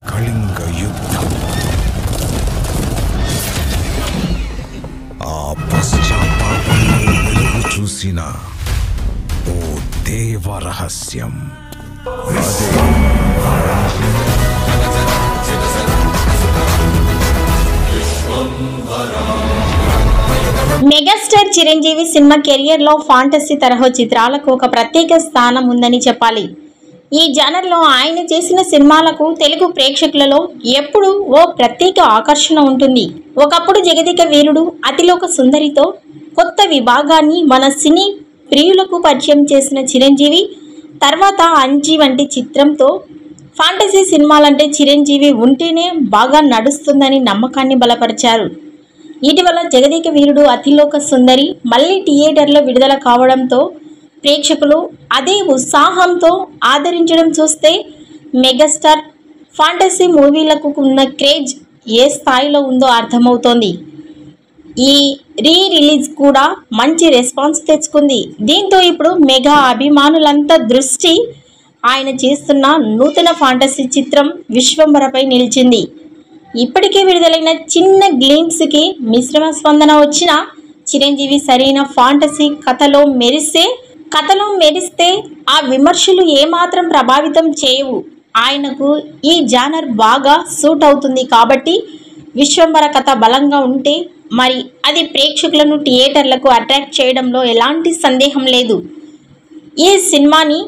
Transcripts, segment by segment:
కళింగ యుద్ధం. ఆ పశ్చాత్తాపంలో వెలుగు చూసిన ఓ దేవ రహస్యం. మెగాస్టార్ చిరంజీవి సినిమా కెరియర్ లో ఫాంటసీ తరహా చిత్రాలకు ఒక ప్రత్యేక స్థానం ఉందని చెప్పాలి. ఈ జానర్లో ఆయన చేసిన సినిమాలకు తెలుగు ప్రేక్షకులలో ఎప్పుడూ ఓ ప్రత్యేక ఆకర్షణ ఉంటుంది. ఒకప్పుడు జగదిక వీరుడు, అతిలోక సుందరితో కొత్త విభాగాన్ని మన సినీ ప్రియులకు పరిచయం చేసిన చిరంజీవి తర్వాత అంజీ వంటి చిత్రంతో ఫాంటసీ సినిమాలంటే చిరంజీవి ఉంటేనే బాగా నడుస్తుందని నమ్మకాన్ని బలపరిచారు. ఇటీవల జగదిక వీరుడు, అతిలోక సుందరి మళ్ళీ థియేటర్లో విడుదల కావడంతో ప్రేక్షకులు అదే ఉత్సాహంతో ఆదరించడం చూస్తే మెగాస్టార్ ఫాంటసీ మూవీలకు ఉన్న క్రేజ్ ఏ స్థాయిలో ఉందో అర్థమవుతోంది. ఈ రిలీజ్ కూడా మంచి రెస్పాన్స్ తెచ్చుకుంది. దీంతో ఇప్పుడు మెగా అభిమానులంతా దృష్టి ఆయన చేస్తున్న నూతన ఫాంటసీ చిత్రం విశ్వంభరపై నిలిచింది. ఇప్పటికే విడుదలైన చిన్న గ్లింప్స్కి మిశ్రమ స్పందన వచ్చిన చిరంజీవి సరైన ఫాంటసీ కథలో మెరిస్తే ఆ విమర్శలు ఏమాత్రం ప్రభావితం చేయవు. ఆయనకు ఈ జానర్ బాగా సూట్ అవుతుంది కాబట్టి విశ్వంభర కథ బలంగా ఉంటే మరి అది ప్రేక్షకులను థియేటర్లకు అట్రాక్ట్ చేయడంలో ఎలాంటి సందేహం లేదు. ఈ సినిమాని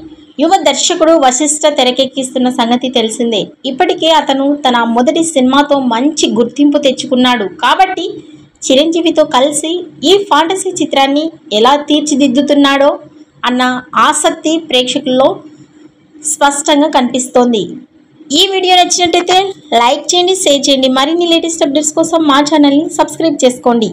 యువ దర్శకుడు వశిష్ఠ తెరకెక్కిస్తున్న సంగతి తెలిసిందే. ఇప్పటికే అతను తన మొదటి సినిమాతో మంచి గుర్తింపు తెచ్చుకున్నాడు కాబట్టి చిరంజీవితో కలిసి ఈ ఫాంటసీ చిత్రాన్ని ఎలా తీర్చిదిద్దుతున్నాడో అన్న ఆసక్తి ప్రేక్షకుల్లో స్పష్టంగా కనిపిస్తోంది. ఈ వీడియో నచ్చినట్టయితే లైక్ చేయండి, షేర్ చేయండి. మరిన్ని లేటెస్ట్ అప్డేట్స్ కోసం మా ఛానల్ని సబ్స్క్రైబ్ చేసుకోండి.